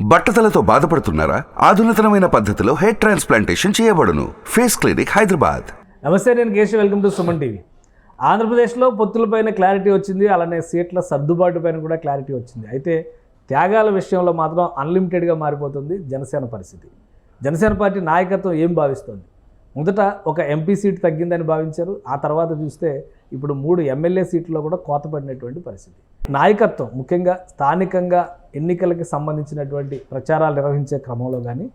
బట్టతలతో బాధపడుతున్నారా? ఆధునితనమైన పద్ధతిలో hair transplantation చేయబడును. Face clinic, Hyderabad. నమస్తే, నేను Keshav. Welcome to Suman TV. ఆంధ్రప్రదేశ్లో పొత్తులపైన క్లారిటీ వచ్చింది, అలానే సీట్ల సర్దుబాటు పైన కూడా క్లారిటీ వచ్చింది. అయితే త్యాగాల విషయంలో మాత్రం అన్లిమిటెడ్గా మారిపోతుంది జనసేన పరిస్థితి. జనసేన పార్టీ నాయకత్వం ఏం భావిస్తోంది? మొదట ఒక ఎంపీ సీటు తగ్గిందని భావించారు. ఆ తర్వాత చూస్తే ఇప్పుడు 3 ఎమ్మెల్యే సీట్లలో కూడా కోత పడినటువంటి పరిస్థితి. నాయకత్వం ముఖ్యంగా స్థానికంగా ఎన్నికలకి సంబంధించినటువంటి ప్రచారాలు నిర్వహించే క్రమంలో కానీ,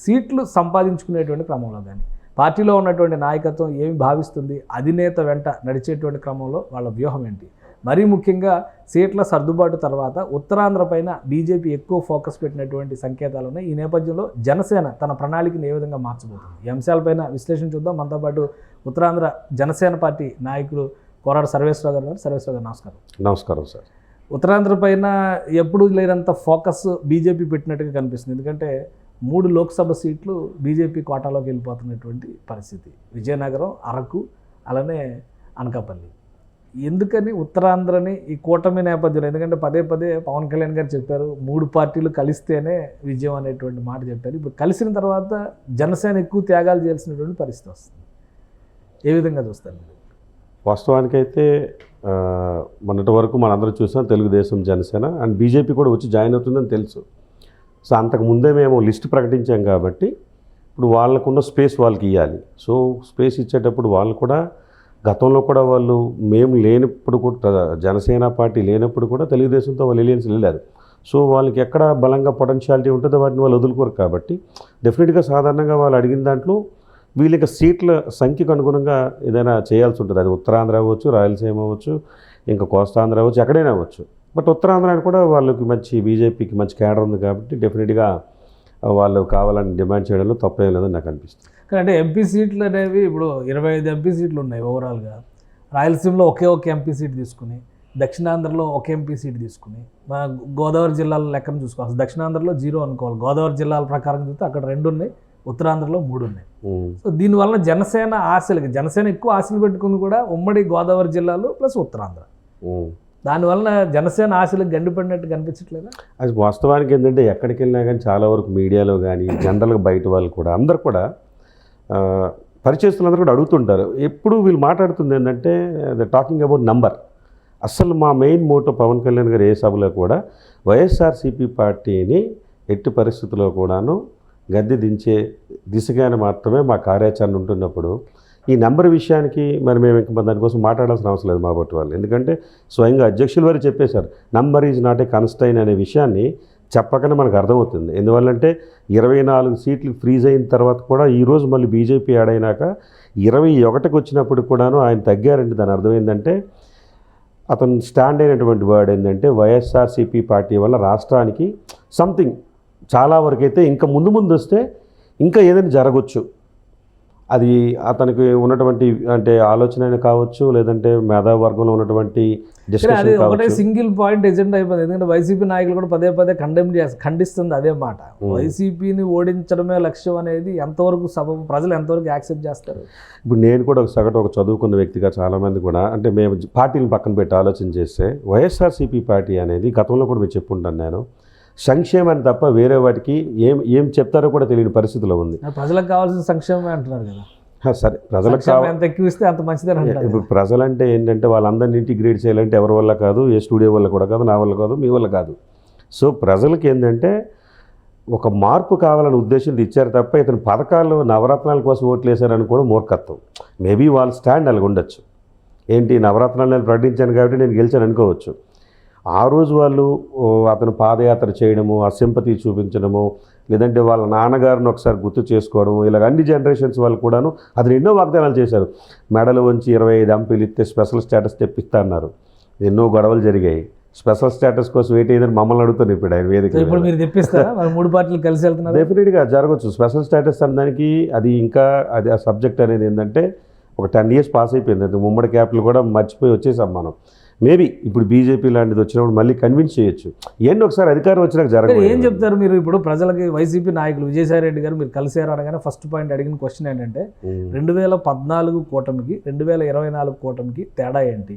సీట్లు సంపాదించుకునేటువంటి క్రమంలో కానీ పార్టీలో ఉన్నటువంటి నాయకత్వం ఏమి భావిస్తుంది? అధినేత వెంట నడిచేటువంటి క్రమంలో వాళ్ళ వ్యూహం ఏంటి? మరీ ముఖ్యంగా సీట్ల సర్దుబాటు తర్వాత ఉత్తరాంధ్ర పైన బీజేపీ ఎక్కువ ఫోకస్ పెట్టినటువంటి సంకేతాలు ఉన్నాయి. ఈ నేపథ్యంలో జనసేన తన ప్రణాళికను ఏ విధంగా మార్చబోతుంది? ఈ అంశాలపైన విశ్లేషణ చూద్దాం. మనతో పాటు ఉత్తరాంధ్ర జనసేన పార్టీ నాయకులు కోరాడ సర్వేశ్వరరావు గారు. సర్వేశ్వరరావు గారు, నమస్కారం. నమస్కారం సార్. ఉత్తరాంధ్ర పైన ఎప్పుడు లేనంత ఫోకస్ బీజేపీ పెట్టినట్టుగా కనిపిస్తుంది. ఎందుకంటే 3 లోక్సభ సీట్లు బీజేపీ కోటాలోకి వెళ్ళిపోతున్నటువంటి పరిస్థితి. విజయనగరం, అరకు, అలానే అనకాపల్లి. ఎందుకని ఉత్తరాంధ్రని ఈ కూటమి నేపథ్యంలో? ఎందుకంటే పదే పవన్ కళ్యాణ్ గారు చెప్పారు, 3 పార్టీలు కలిస్తేనే విజయం అనేటువంటి మాట చెప్పారు. ఇప్పుడు కలిసిన తర్వాత జనసేన ఎక్కువ త్యాగాలు చేయాల్సినటువంటి పరిస్థితి వస్తుంది. ఏ విధంగా చూస్తారు మీరు? వాస్తవానికైతే మొన్నటి వరకు మనందరం చూసాం తెలుగుదేశం, జనసేన అండ్ బీజేపీ కూడా వచ్చి జాయిన్ అవుతుందని తెలుసు. సో అంతకు ముందే మేము లిస్ట్ ప్రకటించాం కాబట్టి ఇప్పుడు వాళ్ళకున్న స్పేస్ వాళ్ళకి ఇవ్వాలి. సో స్పేస్ ఇచ్చేటప్పుడు వాళ్ళు కూడా గతంలో కూడా వాళ్ళు మేము లేనప్పుడు కూడా, జనసేన పార్టీ లేనప్పుడు కూడా తెలుగుదేశంతో వాళ్ళు ఎలియన్స్ వెళ్ళారు. సో వాళ్ళకి ఎక్కడ బలంగా పొటెన్షియాలిటీ ఉంటుందో వాటిని వాళ్ళు వదులుకోరు. కాబట్టి డెఫినెట్గా సాధారణంగా వాళ్ళు అడిగిన దాంట్లో వీళ్ళకి సీట్ల సంఖ్యకు అనుగుణంగా ఏదైనా చేయాల్సి ఉంటుంది. అది ఉత్తరాంధ్ర అవ్వచ్చు, రాయలసీమ అవ్వచ్చు, ఇంకా కోస్తాంధ్ర అవ్వచ్చు, ఎక్కడైనా అవ్వచ్చు. బట్ ఉత్తరాంధ్ర కూడా వాళ్ళకి మంచి బీజేపీకి మంచి క్యాడర్ ఉంది కాబట్టి డెఫినెట్గా వాళ్ళు కావాలని డిమాండ్ చేయడంలో తప్పేం లేదని నాకు అనిపిస్తుంది. అంటే ఎంపీ సీట్లు అనేవి ఇప్పుడు 25 ఎంపీ సీట్లు ఉన్నాయి ఓవరాల్గా. రాయలసీమలో ఒకే ఎంపీ సీట్ తీసుకుని, దక్షిణాంధ్రలో ఒక ఎంపీ సీట్ తీసుకుని, మా గోదావరి జిల్లాల లెక్కను చూసుకోవాలి. దక్షిణాంధ్రలో 0 అనుకోవాలి. గోదావరి జిల్లాల ప్రకారం చూస్తే అక్కడ 2 ఉన్నాయి, ఉత్తరాంధ్రలో 3 ఉన్నాయి. సో దీనివల్ల జనసేన జనసేన ఎక్కువ ఆశలు పెట్టుకుంది కూడా ఉమ్మడి గోదావరి జిల్లాలో ప్లస్ ఉత్తరాంధ్ర. దానివల్ల జనసేన ఆశలకు గండిపడినట్టు కనిపించట్లేదా? అది వాస్తవానికి ఏంటంటే ఎక్కడికి వెళ్ళినా కానీ చాలా వరకు మీడియాలో కానీ జనరల్గా బయట వాళ్ళు కూడా అందరు కూడా పరిచయస్తులందరూ కూడా అడుగుతుంటారు. ఎప్పుడు వీళ్ళు మాట్లాడుతుంది ఏంటంటే టాకింగ్ అబౌట్ నంబర్. అసలు మా మెయిన్ మోటో పవన్ కళ్యాణ్ గారు ఏ సభలో కూడా వైఎస్ఆర్సీపీ పార్టీని ఎట్టి పరిస్థితుల్లో కూడాను గద్దె దించే దిశగానే మాత్రమే మా కార్యాచరణ ఉంటున్నప్పుడు ఈ నెంబర్ విషయానికి మరి మేము ఇంకా దానికోసం మాట్లాడాల్సిన అవసరం లేదు మా బట్టి వాళ్ళు. ఎందుకంటే స్వయంగా అధ్యక్షులు వారు చెప్పేశారు, number is not a constrain అనే విషయాన్ని చెప్పకనే మనకు అర్థమవుతుంది. ఎందువల్లంటే 24 సీట్లు ఫ్రీజ్ అయిన తర్వాత కూడా ఈరోజు మళ్ళీ బీజేపీ యాడ్ అయినాక 21కి వచ్చినప్పుడు కూడాను ఆయన తగ్గారంటే దాని అర్థం ఏంటంటే అతను స్టాండ్ అయినటువంటి వర్డ్ ఏంటంటే వైఎస్ఆర్సీపీ పార్టీ వల్ల రాష్ట్రానికి సంథింగ్ చాలా వరకు అయితే ఇంకా ముందు వస్తే ఇంకా ఏదైనా జరగవచ్చు. అది అతనికి ఉన్నటువంటి అంటే ఆలోచన కావచ్చు, లేదంటే మేధావర్గంలో ఉన్నటువంటి డిస్కషన్ ఒకటే సింగిల్ పాయింట్ ఎజెండా అయిపోయింది. ఎందుకంటే వైసీపీ నాయకులు కూడా పదే ఖండిస్తుంది అదే మాట. వైసీపీని ఓడించడమే లక్ష్యం అనేది ఎంతవరకు సబబు, ప్రజలు ఎంతవరకు యాక్సెప్ట్ చేస్తారు? ఇప్పుడు నేను కూడా ఒక చదువుకున్న వ్యక్తిగా చాలామంది కూడా అంటే మేము పార్టీని పక్కన పెట్టి ఆలోచన చేస్తే వైఎస్ఆర్సీపీ పార్టీ అనేది గతంలో కూడా మీరు చెప్పుకుంటాను నేను సంక్షేమాన్ని తప్ప వేరే వాటికి ఏం చెప్తారో కూడా తెలియని పరిస్థితిలో ఉంది. ప్రజలకు కావాల్సిన సంక్షేమమే అంటున్నారు కదా. సరే, ప్రజలకు ఎంత ఎక్కువ ఇస్తే అంత మంచిదని అంటారు. ఇప్పుడు ప్రజలంటే ఏంటంటే వాళ్ళందరినీ ఇంటిగ్రేట్ చేయాలంటే ఎవరి వల్ల కాదు, ఏ స్టూడియో వల్ల కూడా కాదు, నా వల్ల కాదు, మీ వల్ల కాదు. సో ప్రజలకి ఏంటంటే ఒక మార్పు కావాలని ఉద్దేశంతో ఇచ్చారు తప్ప ఇతను పథకాలు నవరత్నాల కోసం ఓట్లు వేశారని కూడా మూర్ఖత్వం. మేబీ వాళ్ళ స్టాండ్ అలాగ ఉండొచ్చు. ఏంటి, నవరత్నాలు నేను ప్రకటించాను కాబట్టి నేను గెలిచాను అనుకోవచ్చు. ఆ రోజు వాళ్ళు అతను పాదయాత్ర చేయడము, ఆ సింపతి చూపించడము, లేదంటే వాళ్ళ నాన్నగారిని ఒకసారి గుర్తు చేసుకోవడము, ఇలాగ అన్ని జనరేషన్స్ వాళ్ళు కూడాను అతను ఎన్నో వాగ్దానాలు చేశారు. మెడలు వంచి 25 ఎంపీలు ఇస్తే స్పెషల్ స్టేటస్ తెప్పిస్తా అన్నారు. ఎన్నో గొడవలు జరిగాయి. స్పెషల్ స్టేటస్ కోసం వెయిట్ అయ్యిందని మమ్మల్ని అడుగుతాను ఇప్పుడు ఆయన వేదిక. ఇప్పుడు మీరు తెప్పిస్తారా? 3 పార్టీలు కలిసి వెళ్తున్నారు. డెఫినెట్గా జరగవచ్చు. స్పెషల్ స్టేటస్ అనడానికి అది ఇంకా అది ఆ సబ్జెక్ట్ అనేది ఏంటంటే ఒక 10 years పాస్ అయిపోయింది. అది ఉమ్మడి క్యాపిటల్ కూడా మర్చిపోయి వచ్చేసాం మనం. మేబీ ఇప్పుడు బీజేపీ లాంటిది వచ్చినప్పుడు మళ్ళీ కన్విన్స్ చేయొచ్చు. ఏంటి ఒకసారి అధికారం వచ్చినాక జరగదు. ఏం చెప్తారు మీరు? ఇప్పుడు ప్రజలకి వైసీపీ నాయకులు విజయసాయి రెడ్డి గారు మీరు కలిసారు అనగానే ఫస్ట్ పాయింట్ అడిగిన క్వశ్చన్ ఏంటంటే 2014 కూటమికి 2024 కూటమికి తేడా ఏంటి?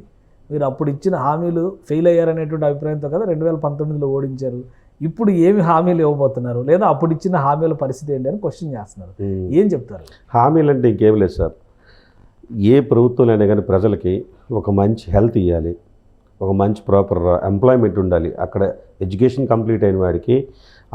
మీరు అప్పుడు ఇచ్చిన హామీలు ఫెయిల్ అయ్యారనేటువంటి అభిప్రాయంతో కదా 2019లో ఓడించారు. ఇప్పుడు ఏమి హామీలు ఇవ్వబోతున్నారు, లేదా అప్పుడు ఇచ్చిన హామీల పరిస్థితి ఏంటి అని క్వశ్చన్ చేస్తున్నారు. ఏం చెప్తారు? హామీలు అంటే ఇంకేం లేదు సార్. ఏ ప్రభుత్వంలోనే కానీ ప్రజలకి ఒక మంచి హెల్త్ ఇవ్వాలి, ఒక మంచి ప్రాపర్ ఎంప్లాయ్మెంట్ ఉండాలి. అక్కడ ఎడ్యుకేషన్ కంప్లీట్ అయిన వాడికి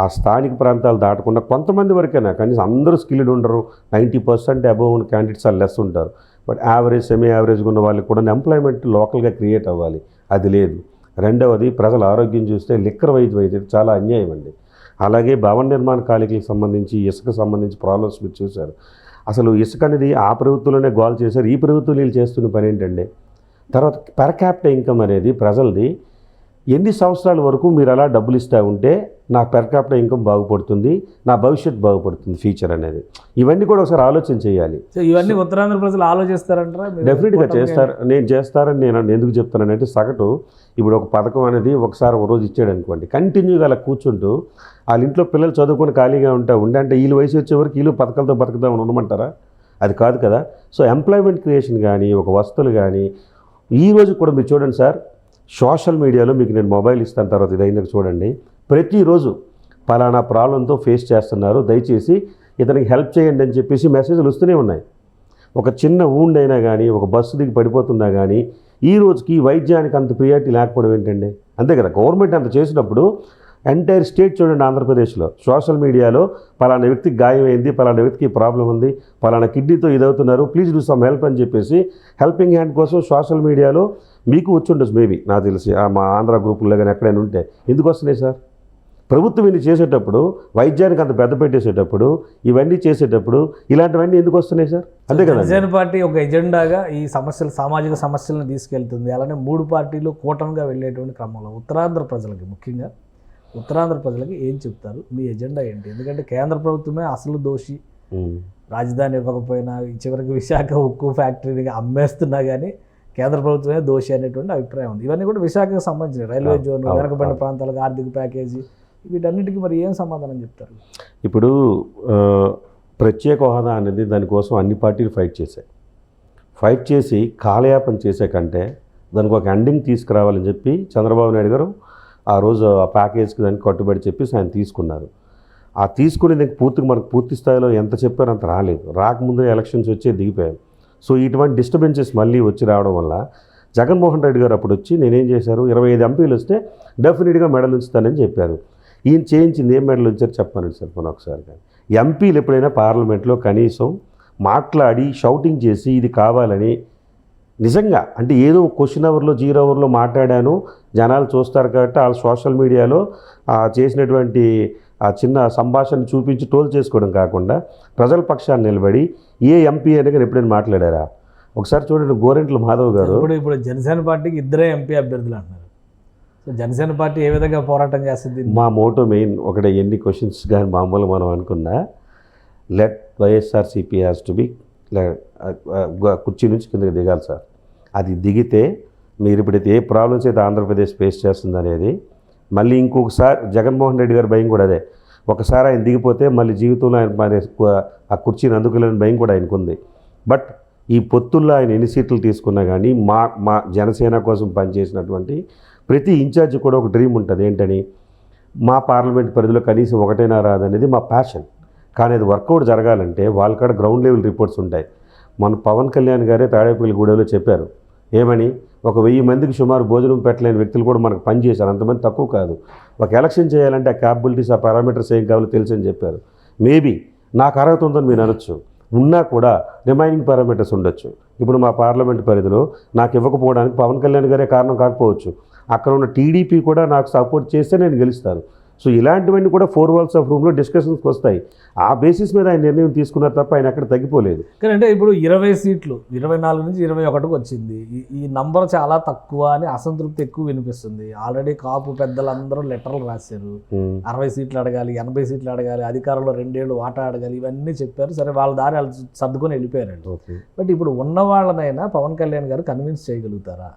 ఆ స్థానిక ప్రాంతాలు దాటకుండా కొంతమంది వరకైనా, కనీసం అందరూ స్కిల్డ్ ఉండరు. 90% అబోవ్ ఉన్న క్యాండిడేట్స్ వాళ్ళు లెస్ ఉంటారు. బట్ యావరేజ్, సెమీ యావరేజ్గా ఉన్న వాళ్ళకి కూడా ఎంప్లాయ్మెంట్ లోకల్గా క్రియేట్ అవ్వాలి. అది లేదు. రెండవది, ప్రజల ఆరోగ్యం చూస్తే లిక్కర్ వైద్యం చాలా అన్యాయం అండి. అలాగే భవన నిర్మాణ కార్మికులకు సంబంధించి, ఇసుక సంబంధించి ప్రాబ్లమ్స్ మీరు చూశారు. అసలు ఇసుక అనేది ఆ ప్రభుత్వంలోనే గోల్ చేశారు. ఈ ప్రభుత్వం వీళ్ళు చేస్తున్న పని ఏంటండి? తర్వాత పర్ క్యాపిటల్ ఇన్కమ్ అనేది ప్రజలది ఎన్ని సంవత్సరాల వరకు మీరు అలా డబ్బులు ఇస్తూ ఉంటే నా పర్ క్యాపిటల్ ఇన్కమ్ బాగుపడుతుంది, నా భవిష్యత్తు బాగుపడుతుంది, ఫ్యూచర్ అనేది. ఇవన్నీ కూడా ఒకసారి ఆలోచన చేయాలి. సో ఇవన్నీ ఉత్తరాంధ్ర ప్రజలు ఆలోచిస్తారంటారా? డెఫినెట్గా చేస్తారు. చేస్తారని నేను ఎందుకు చెప్తానంటే, సగటు ఇప్పుడు ఒక పథకం అనేది ఒకసారి ఒక రోజు ఇచ్చాడు అనుకోండి, కంటిన్యూగా అలా కూర్చుంటూ వాళ్ళ ఇంట్లో పిల్లలు చదువుకొని ఖాళీగా ఉంటే వీళ్ళు వయసు వచ్చే వరకు వీళ్ళు పథకాలతో బతుకుదామని ఉండమంటారా? అది కాదు కదా. సో ఎంప్లాయ్మెంట్ క్రియేషన్ కానీ, ఒక వస్తువులు కానీ, ఈ రోజు కూడా మీరు చూడండి సార్, సోషల్ మీడియాలో మీకు నేను మొబైల్ ఇస్తాను తర్వాత ఇది అయినాక చూడండి, ప్రతిరోజు పలానా ప్రాబ్లంతో ఫేస్ చేస్తున్నారు, దయచేసి ఇతనికి హెల్ప్ చేయండి అని చెప్పేసి మెసేజ్లు వస్తూనే ఉన్నాయి. ఒక చిన్న ఊండ్ అయినా కానీ, ఒక బస్సు దిగి పడిపోతున్నా కానీ, ఈ రోజుకి వైద్యానికి అంత ప్రియారిటీ లేకపోవడం ఏంటండి? అంతే కదా. గవర్నమెంట్ అంత చేసినప్పుడు ఎంటైర్ స్టేట్ చూడండి, ఆంధ్రప్రదేశ్లో సోషల్ మీడియాలో పలానా వ్యక్తికి గాయమైంది, పలానా వ్యక్తికి ప్రాబ్లం ఉంది, పలానా కిడ్నీతో ఇదవుతున్నారు, ప్లీజ్ డూ సమ్ హెల్ప్ అని చెప్పేసి హెల్పింగ్ హ్యాండ్ కోసం సోషల్ మీడియాలో మీకు వచ్చి ఉండొచ్చు మేబీ, నాకు తెలిసి మా ఆంధ్ర గ్రూపుల్లో కానీ ఎక్కడైనా ఉంటే. ఎందుకు వస్తున్నాయి సార్? ప్రభుత్వం ఇన్ని చేసేటప్పుడు, వైద్యానికి అంత పెద్ద పెట్టేసేటప్పుడు, ఇవన్నీ చేసేటప్పుడు ఇలాంటివన్నీ ఎందుకు వస్తున్నాయి సార్? అంతే కదా. జనసేన పార్టీ ఒక ఎజెండాగా ఈ సమస్యలు, సామాజిక సమస్యలను తీసుకెళ్తుంది. అలానే 3 పార్టీలు కూటమిగా వెళ్ళేటువంటి క్రమంలో ఉత్తరాంధ్ర ప్రజలకి, ముఖ్యంగా ఉత్తరాంధ్ర ప్రజలకి ఏం చెప్తారు? మీ ఎజెండా ఏంటి? ఎందుకంటే కేంద్ర ప్రభుత్వమే అసలు దోషి. రాజధాని ఇవ్వకపోయినా, చివరికి విశాఖ ఉక్కు ఫ్యాక్టరీని అమ్మేస్తున్నా కానీ కేంద్ర ప్రభుత్వమే దోషి అనేటువంటి అభిప్రాయం ఉంది. ఇవన్నీ కూడా విశాఖకు సంబంధించిన రైల్వే జోన్, వెనకబడిన ప్రాంతాలకు ఆర్థిక ప్యాకేజీ, వీటన్నిటికీ మరి ఏం సమాధానం చెప్తారు? ఇప్పుడు ప్రత్యేక హోదా అనేది దానికోసం అన్ని పార్టీలు ఫైట్ చేసి కాలయాపన చేసే కంటే దానికి ఒక ఎండింగ్ తీసుకురావాలని చెప్పి చంద్రబాబు నాయుడు గారు ఆ రోజు ఆ ప్యాకేజ్కి దానికి కట్టుబడి చెప్పేసి ఆయన తీసుకున్నారు. ఆ తీసుకునేదానికి మనకు పూర్తి స్థాయిలో ఎంత చెప్పారో అంత రాలేదు. రాకముందే ఎలక్షన్స్ వచ్చే దిగిపోయాం. సో ఇటువంటి డిస్టర్బెన్సెస్ మళ్ళీ వచ్చి రావడం వల్ల జగన్మోహన్ రెడ్డి గారు అప్పుడు వచ్చి నేనేం చేశారు, 25 ఎంపీలు వస్తే డెఫినెట్గా మెడల్ ఉంచుతానని చెప్పారు. ఈయన చేయించింది ఏం మెడల్ ఉంచారు చెప్పానండి సార్ మనం ఒకసారి. కానీ ఎంపీలు ఎప్పుడైనా పార్లమెంట్లో కనీసం మాట్లాడి షౌటింగ్ చేసి ఇది కావాలని నిజంగా, అంటే ఏదో క్వశ్చన్ అవర్లో 0 అవర్లో మాట్లాడాను జనాలు చూస్తారు కాబట్టి వాళ్ళు సోషల్ మీడియాలో చేసినటువంటి ఆ చిన్న సంభాషణ చూపించి టోల్ చేసుకోవడం కాకుండా ప్రజల పక్షాన్ని నిలబడి ఏ ఎంపీ అనేది ఎప్పుడైనా మాట్లాడారా? ఒకసారి చూడండి, గోరెంట్ల మాధవ్ గారు. ఇప్పుడు జనసేన పార్టీకి 2 ఎంపీ అభ్యర్థులు అంటున్నారు. సో జనసేన పార్టీ ఏ విధంగా పోరాటం చేస్తుంది? మా మోటో మెయిన్ ఒకటే, ఎన్ని క్వశ్చన్స్ కానీ మామూలు మనం అనుకున్నా, let YSRCP has to be, కుర్చీ నుంచి కిందకి దిగాలి సార్. అది దిగితే మీరు ఇప్పుడైతే ఏ ప్రాబ్లమ్స్ అయితే ఆంధ్రప్రదేశ్ ఫేస్ చేస్తుంది అనేది, మళ్ళీ ఇంకొకసారి జగన్మోహన్ రెడ్డి గారి భయం కూడా అదే, ఒకసారి ఆయన దిగిపోతే మళ్ళీ జీవితంలో ఆయన ఆ కుర్చీని అందుకోలేని భయం కూడా ఆయనకు ఉంది. బట్ ఈ పొత్తుల్లో ఆయన ఎన్ని సీట్లు తీసుకున్నా కానీ మా జనసేన కోసం పనిచేసినటువంటి ప్రతి ఇన్ఛార్జ్ కూడా ఒక డ్రీమ్ ఉంటుంది. ఏంటని, మా పార్లమెంట్ పరిధిలో కనీసం ఒకటైనా రాదనేది మా ప్యాషన్. కానీ అది వర్కౌట్ జరగాలంటే వాళ్ళకాడ గ్రౌండ్ లెవెల్ రిపోర్ట్స్ ఉంటాయి. మన పవన్ కళ్యాణ్ గారే తాడేపల్లిగూడెంలో చెప్పారు ఏమని, 1000 మందికి సుమారు భోజనం పెట్టలేని వ్యక్తులు కూడా మనకు పనిచేశారు, అంతమంది తక్కువ కాదు. ఒక ఎలక్షన్ చేయాలంటే ఆ క్యాపబిలిటీస్, ఆ పారామీటర్స్ ఏం కావాలో తెలుసని చెప్పారు. మేబీ నాకు అర్హత ఉందని మీరు అనొచ్చు, ఉన్నా కూడా రిమైనింగ్ పారామీటర్స్ ఉండొచ్చు. ఇప్పుడు మా పార్లమెంట్ పరిధిలో నాకు ఇవ్వకపోవడానికి పవన్ కళ్యాణ్ గారే కారణం కాకపోవచ్చు, అక్కడ ఉన్న టీడీపీ కూడా నాకు సపోర్ట్ చేస్తే నేను గెలుస్తాను. సో ఇలాంటివన్నీ కూడా 4 walls of roomలో డిస్కషన్స్కి వస్తాయి. ఆ బేసిస్ మీద ఆయన నిర్ణయం తీసుకున్నారు తప్ప ఆయన ఎక్కడ తగ్గిపోలేదు. కానీ అంటే ఇప్పుడు 20 సీట్లు 24 నుంచి 21కు వచ్చింది. ఈ నంబర్ చాలా తక్కువ అని అసంతృప్తి ఎక్కువ వినిపిస్తుంది. ఆల్రెడీ కాపు పెద్దలందరూ లెటర్లు రాశారు, 60 సీట్లు అడగాలి, 80 సీట్లు అడగాలి, అధికారంలో 2 ఏళ్ళు వాటా అడగాలి, ఇవన్నీ చెప్పారు. సరే, వాళ్ళ దారి వాళ్ళు సర్దుకొని వెళ్ళిపోయారండి. బట్ ఇప్పుడు ఉన్న వాళ్ళనైనా పవన్ కళ్యాణ్ గారు కన్విన్స్ చేయగలుగుతారా?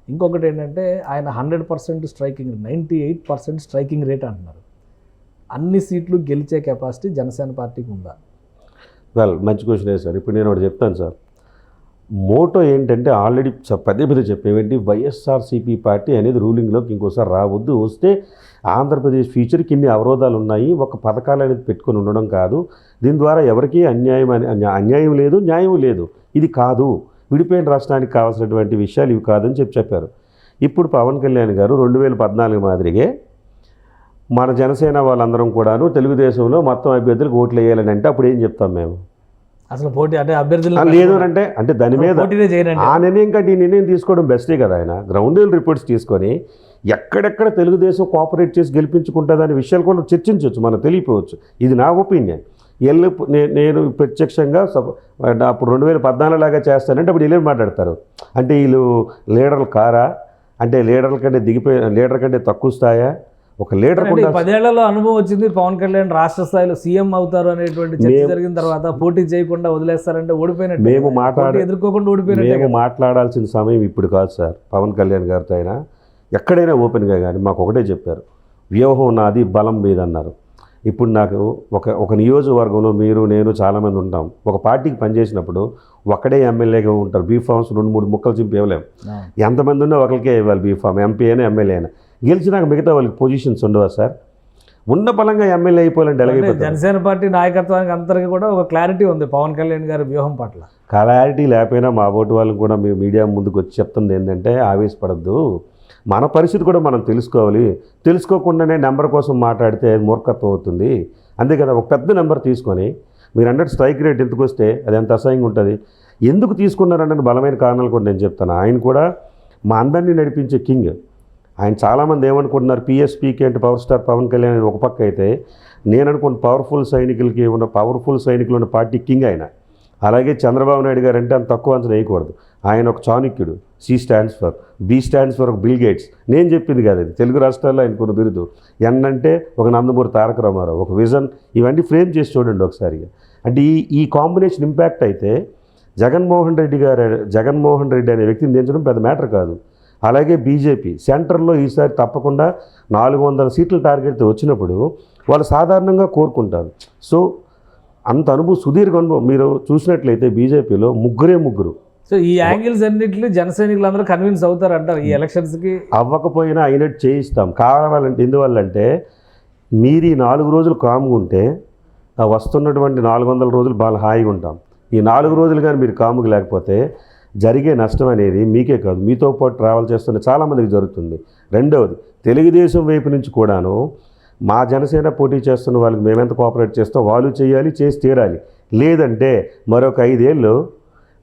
ఇంకొకటి ఏంటంటే, ఆయన 100% స్ట్రైకింగ్, 98% స్ట్రైకింగ్ రేట్ అంటున్నారు. అన్ని సీట్లు గెలిచే కెపాసిటీ జనసేన పార్టీకి ఉందా? వెల్, మంచి క్వశ్చనే సార్. ఇప్పుడు నేను ఒకటి చెప్తాను సార్, మోటో ఏంటంటే ఆల్రెడీ పదే పదే చెప్పేవేంటి, వైఎస్ఆర్సీపీ పార్టీ అనేది రూలింగ్లోకి ఇంకోసారి రావద్దు, వస్తే ఆంధ్రప్రదేశ్ ఫ్యూచర్కి ఇన్ని అవరోధాలు ఉన్నాయి, ఒక పథకాలు అనేది పెట్టుకొని ఉండడం కాదు, దీని ద్వారా ఎవరికీ అన్యాయం లేదు, న్యాయం లేదు, ఇది కాదు, విడిపోయిన రాష్ట్రానికి కావాల్సినటువంటి విషయాలు ఇవి కాదని చెప్పారు. ఇప్పుడు పవన్ కళ్యాణ్ గారు 2014 మాదిరిగే మన జనసేన వాళ్ళందరం కూడాను తెలుగుదేశంలో మొత్తం అభ్యర్థులకు ఓట్లు వేయాలని అంటే అప్పుడు ఏం చెప్తాం మేము? అసలు పోటీ అంటే అభ్యర్థులు లేదు అంటే దాని మీద పోటీనే చేయనండి. ఆ నిర్ణయం కంటే ఈ నిర్ణయం తీసుకోవడం బెస్టే కదా. ఆయన గ్రౌండ్ లెవెల్ రిపోర్ట్స్ తీసుకొని ఎక్కడెక్కడ తెలుగుదేశం కోఆపరేట్ చేసి గెలిపించుకుంటుంది అనే విషయాలు కూడా చర్చించవచ్చు, మనకు తెలియపోవచ్చు. ఇది నా ఒపీనియన్. నేను ప్రత్యక్షంగా అప్పుడు 2014 లాగా చేస్తానంటే అప్పుడు వీళ్ళు మాట్లాడతారు అంటే వీళ్ళు లీడర్లు కారా, అంటే లీడర్ కంటే తక్కువ స్థాయా? ఒక లీడర్ 10 ఏళ్లలో అనుభవం వచ్చింది. పవన్ కళ్యాణ్ రాష్ట్ర స్థాయిలో సీఎం అవుతారు అనేటువంటి చర్చ జరిగిన తర్వాత పోటీ చేయకుండా వదిలేస్తారంటే ఓడిపోయినట్టు. ఎదుర్కోకుండా ఓడిపోయినట్టు. మేము మాట్లాడాల్సిన సమయం ఇప్పుడు కాదు సార్. పవన్ కళ్యాణ్ గారితో అయినా ఎక్కడైనా ఓపెన్గా కానీ మాకు ఒకటే చెప్పారు, వ్యూహం నాది, బలం మీద అన్నారు. ఇప్పుడు నాకు ఒక నియోజకవర్గంలో మీరు నేను చాలామంది ఉంటాం. ఒక పార్టీకి పనిచేసినప్పుడు ఒక్కడే ఎమ్మెల్యేగా ఉంటారు. బీఫామ్స్ 2-3 ముక్కలు చింపి ఇవ్వలేము. ఎంతమంది ఉన్నా ఒకరికే ఇవ్వాలి బీఫామ్, ఎంపీ అయినా ఎమ్మెల్యే అయినా. గెలిచినాక మిగతా వాళ్ళకి పొజిషన్స్ ఉండవా సార్? ఉన్న బలంగా ఎమ్మెల్యే అయిపోవాలంటే ఎలాగైపోతుంది? జనసేన పార్టీ నాయకత్వానికి అందరికీ కూడా ఒక క్లారిటీ ఉంది పవన్ కళ్యాణ్ గారి వ్యూహం పట్ల. క్లారిటీ లేకపోయినా మా ఓటు వాళ్ళకి కూడా మీ మీడియా ముందుకు వచ్చి చెప్తుంది ఏంటంటే, ఆవేశపడద్దు, మన పరిస్థితి కూడా మనం తెలుసుకోవాలి, తెలుసుకోకుండానే నెంబర్ కోసం మాట్లాడితే మూర్ఖత్వం అవుతుంది. అంతే కదా. ఒక పెద్ద నెంబర్ తీసుకొని మీరు అన్నట్టు స్ట్రైక్ రేట్ ఎందుకు వస్తే అది ఎంత అసహ్యంగా ఉంటుంది. ఎందుకు తీసుకున్నారన్న బలమైన కారణాలు కూడా నేను చెప్తాను. ఆయన కూడా మా అందరినీ నడిపించే కింగ్. ఆయన చాలామంది ఏమనుకుంటున్నారు, పిఎస్పీకి అంటే పవర్ స్టార్ పవన్ కళ్యాణ్ అనేది ఒక పక్క అయితే, నేను అనుకున్న పవర్ఫుల్ సైనికులు ఉన్న పార్టీ కింగ్ ఆయన. అలాగే చంద్రబాబు నాయుడు గారు అంటే అంత తక్కువ అంచనా వేయకూడదు. ఆయన ఒక చాణక్యుడు. C stands for, B stands for bill gates. నేను చెప్పింది కాదు అది. తెలుగు రాష్ట్రాల్లో ఆయన కొన్ని బిరుదు. N అంటే ఒక నందమూరి తారక రామారావు, ఒక విజన్. ఇవన్నీ ఫ్రేమ్ చేసి చూడండి ఒకసారిగా. అంటే ఈ కాంబినేషన్ ఇంపాక్ట్ అయితే జగన్మోహన్ రెడ్డి అనే వ్యక్తిని దించడం పెద్ద మ్యాటర్ కాదు. అలాగే బీజేపీ సెంటర్లో ఈసారి తప్పకుండా 400 సీట్ల టార్గెట్ వచ్చినప్పుడు వాళ్ళు సాధారణంగా కోరుకుంటారు. సో అంత సుదీర్ఘ అనుభవం మీరు చూసినట్లయితే బీజేపీలో ముగ్గురు. సో ఈ యాంగిల్స్ అన్నింటినీ జన సైనికులందరూ కన్విన్స్ అవుతారంటారు ఈ ఎలక్షన్స్కి. అవ్వకపోయినా అయినట్టు చేయిస్తాం. కావాలంటే ఎందువల్లంటే మీరు ఈ 4 రోజులు కామ్గా ఉంటే వస్తున్నటువంటి 400 రోజులు బాగా హాయిగా ఉంటాం. ఈ 4 రోజులు కానీ మీరు కాముగా లేకపోతే జరిగే నష్టం అనేది మీకే కాదు, మీతో పాటు ట్రావెల్ చేస్తున్న చాలామందికి జరుగుతుంది. రెండవది, తెలుగుదేశం వైపు నుంచి కూడాను మా జనసేన పోటీ చేస్తున్న వాళ్ళకి మేమెంత కోఆపరేట్ చేస్తాం వాళ్ళు చేయాలి, చేసి తీరాలి. లేదంటే మరొక 5 ఏళ్ళు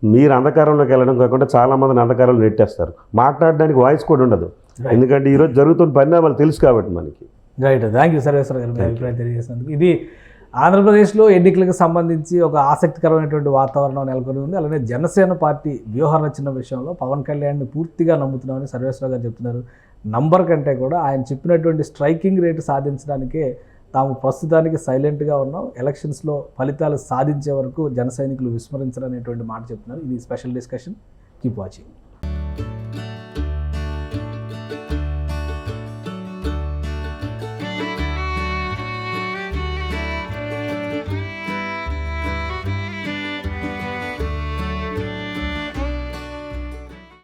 మీరు అంధకారంలోకి వెళ్ళడం కాకుండా చాలామందిని అంధకారంలో నెట్టేస్తారు. మాట్లాడడానికి వాయిస్ కూడా ఉండదు. ఎందుకంటే ఈరోజు జరుగుతున్న పరిణామాలు తెలుసు కాబట్టి మనకి. రైట్. థ్యాంక్ యూ సర్వేశ్వర గారు, మీ అభిప్రాయం తెలియజేసినందుకు. ఇది ఆంధ్రప్రదేశ్లో ఎన్నికలకు సంబంధించి ఒక ఆసక్తికరమైనటువంటి వాతావరణం నెలకొని ఉంది. అలానే జనసేన పార్టీ వ్యూహ రచన విషయంలో పవన్ కళ్యాణ్ని పూర్తిగా నమ్ముతున్నామని సర్వేశ్వర గారు చెప్తున్నారు. నంబర్ కంటే కూడా ఆయన చెప్పినటువంటి స్ట్రైకింగ్ రేటు సాధించడానికే తాము ప్రస్తుతానికి సైలెంట్గా ఉన్నాం, ఎలక్షన్స్లో ఫలితాలు సాధించే వరకు జన సైనికులు విస్మరించాలనేటువంటి మాట చెప్తున్నారు. ఇది స్పెషల్ డిస్కషన్. Keep watching.